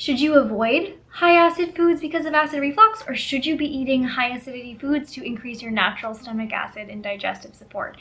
Should you avoid high acid foods because of acid reflux, or should you be eating high acidity foods to increase your natural stomach acid and digestive support?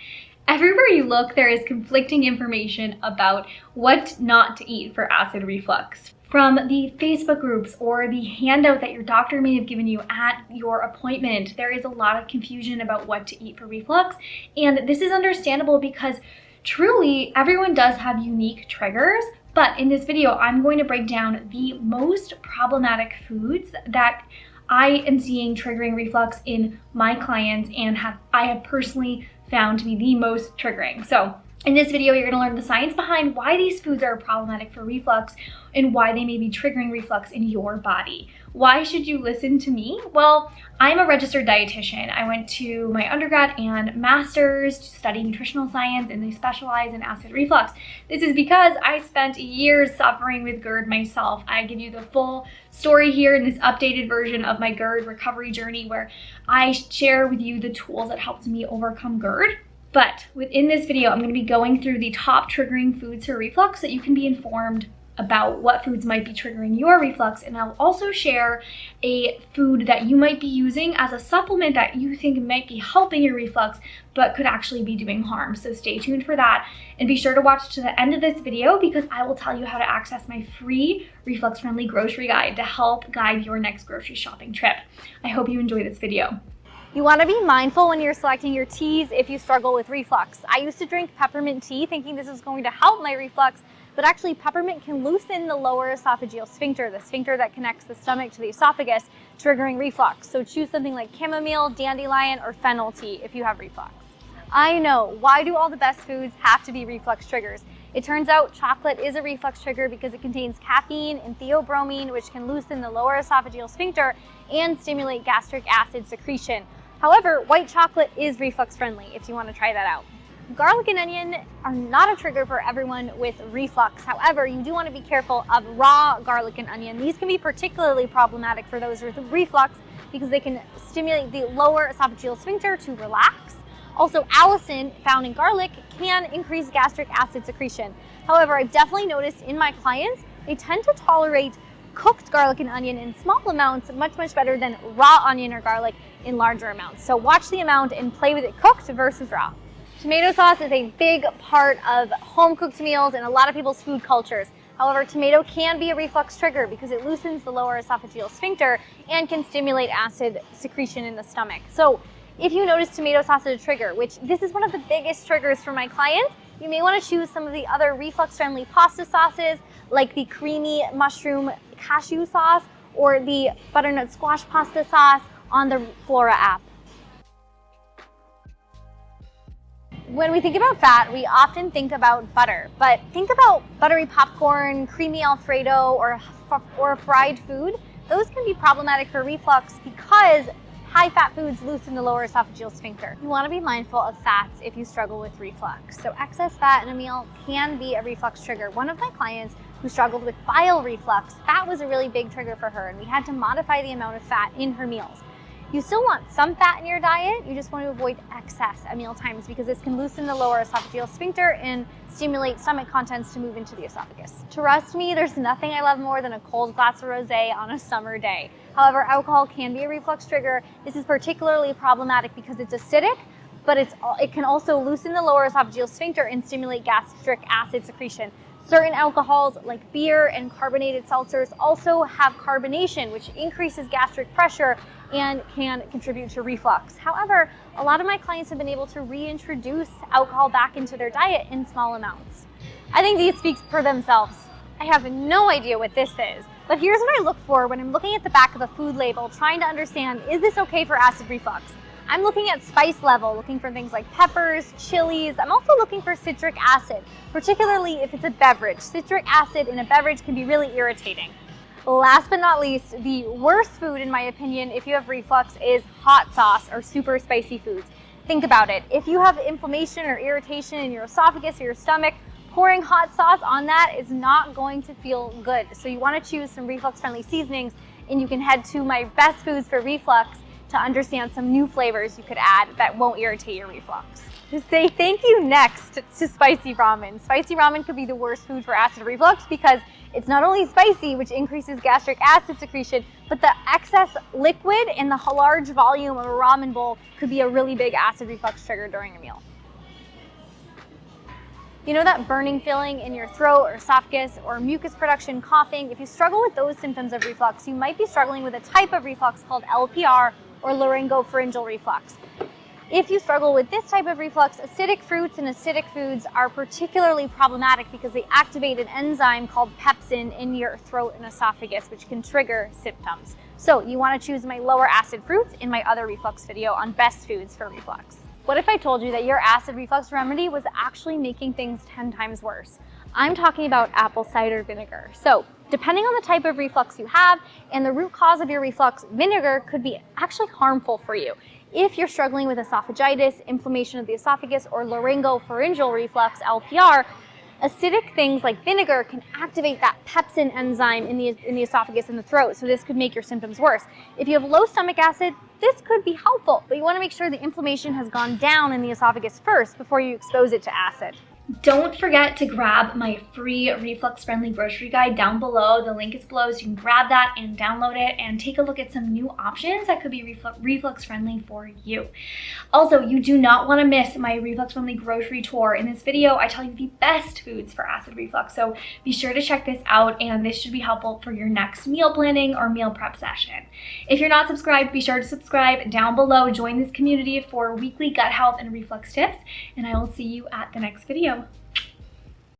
Everywhere you look, there is conflicting information about what not to eat for acid reflux. From the Facebook groups or the handout that your doctor may have given you at your appointment, there is a lot of confusion about what to eat for reflux. And this is understandable because truly everyone does have unique triggers. But in this video, I'm going to break down the most problematic foods that I am seeing triggering reflux in my clients and I have personally found to be the most triggering. So in this video, you're gonna learn the science behind why these foods are problematic for reflux and why they may be triggering reflux in your body. Why should you listen to me? Well, I'm a registered dietitian. I went to my undergrad and master's to study nutritional science, and they specialize in acid reflux. This is because I spent years suffering with GERD myself. I give you the full story here in this updated version of my GERD recovery journey, where I share with you the tools that helped me overcome GERD. But within this video, I'm going to be going through the top triggering foods for reflux so that you can be informed about what foods might be triggering your reflux. And I'll also share a food that you might be using as a supplement that you think might be helping your reflux, but could actually be doing harm. So stay tuned for that, and be sure to watch to the end of this video because I will tell you how to access my free reflux-friendly grocery guide to help guide your next grocery shopping trip. I hope you enjoy this video. You want to be mindful when you're selecting your teas if you struggle with reflux. I used to drink peppermint tea thinking this was going to help my reflux, but actually peppermint can loosen the lower esophageal sphincter, the sphincter that connects the stomach to the esophagus, triggering reflux. So choose something like chamomile, dandelion, or fennel tea if you have reflux. I know, why do all the best foods have to be reflux triggers? It turns out chocolate is a reflux trigger because it contains caffeine and theobromine, which can loosen the lower esophageal sphincter and stimulate gastric acid secretion. However, white chocolate is reflux friendly if you want to try that out. Garlic and onion are not a trigger for everyone with reflux. However, you do want to be careful of raw garlic and onion. These can be particularly problematic for those with reflux because they can stimulate the lower esophageal sphincter to relax. Also, allicin found in garlic can increase gastric acid secretion. However, I've definitely noticed in my clients, they tend to tolerate cooked garlic and onion in small amounts much better than raw onion or garlic in larger amounts. So watch the amount and play with it cooked versus raw. Tomato sauce is a big part of home-cooked meals and a lot of people's food cultures. However, tomato can be a reflux trigger because it loosens the lower esophageal sphincter and can stimulate acid secretion in the stomach. So if you notice tomato sauce is a trigger, which this is one of the biggest triggers for my clients, you may want to choose some of the other reflux-friendly pasta sauces like the creamy mushroom cashew sauce or the butternut squash pasta sauce on the Flora app. When we think about fat, we often think about butter, but think about buttery popcorn, creamy Alfredo, or fried food. Those can be problematic for reflux because high-fat foods loosen the lower esophageal sphincter. You want to be mindful of fats if you struggle with reflux. So excess fat in a meal can be a reflux trigger. One of my clients who struggled with bile reflux, fat was a really big trigger for her, and we had to modify the amount of fat in her meals. You still want some fat in your diet, you just want to avoid excess at meal times because this can loosen the lower esophageal sphincter and stimulate stomach contents to move into the esophagus. Trust me, there's nothing I love more than a cold glass of rosé on a summer day. However, alcohol can be a reflux trigger. This is particularly problematic because it's acidic, but it can also loosen the lower esophageal sphincter and stimulate gastric acid secretion. Certain alcohols like beer and carbonated seltzers also have carbonation, which increases gastric pressure and can contribute to reflux. However, a lot of my clients have been able to reintroduce alcohol back into their diet in small amounts. I think these speak for themselves. I have no idea what this is, but here's what I look for when I'm looking at the back of the food label, trying to understand, is this okay for acid reflux? I'm looking at spice level, looking for things like peppers, chilies. I'm also looking for citric acid, particularly if it's a beverage. Citric acid in a beverage can be really irritating. Last but not least, the worst food in my opinion if you have reflux is hot sauce or super spicy foods. Think about it. If you have inflammation or irritation in your esophagus or your stomach, pouring hot sauce on that is not going to feel good. So you want to choose some reflux-friendly seasonings, and you can head to my best foods for reflux to understand some new flavors you could add that won't irritate your reflux. To say thank you next to spicy ramen. Spicy ramen could be the worst food for acid reflux because It's not only spicy, which increases gastric acid secretion, but the excess liquid in the large volume of a ramen bowl could be a really big acid reflux trigger during a meal. You know that burning feeling in your throat or esophagus, or mucus production, coughing? If you struggle with those symptoms of reflux, you might be struggling with a type of reflux called LPR, or laryngopharyngeal reflux. If you struggle with this type of reflux, acidic fruits and acidic foods are particularly problematic because they activate an enzyme called pepsin in your throat and esophagus, which can trigger symptoms. So you want to choose my lower acid fruits in my other reflux video on best foods for reflux. What if I told you that your acid reflux remedy was actually making things 10 times worse? I'm talking about apple cider vinegar. So depending on the type of reflux you have and the root cause of your reflux, vinegar could be actually harmful for you. If you're struggling with esophagitis, inflammation of the esophagus, or laryngopharyngeal reflux, LPR, acidic things like vinegar can activate that pepsin enzyme in the esophagus and the throat, so this could make your symptoms worse. If you have low stomach acid, this could be helpful, but you want to make sure the inflammation has gone down in the esophagus first before you expose it to acid. Don't forget to grab my free reflux-friendly grocery guide down below. The link is below, so you can grab that and download it and take a look at some new options that could be reflux-friendly for you. Also, you do not want to miss my reflux-friendly grocery tour. In this video, I tell you the best foods for acid reflux, so be sure to check this out, and this should be helpful for your next meal planning or meal prep session. If you're not subscribed, be sure to subscribe down below. Join this community for weekly gut health and reflux tips, and I will see you at the next video.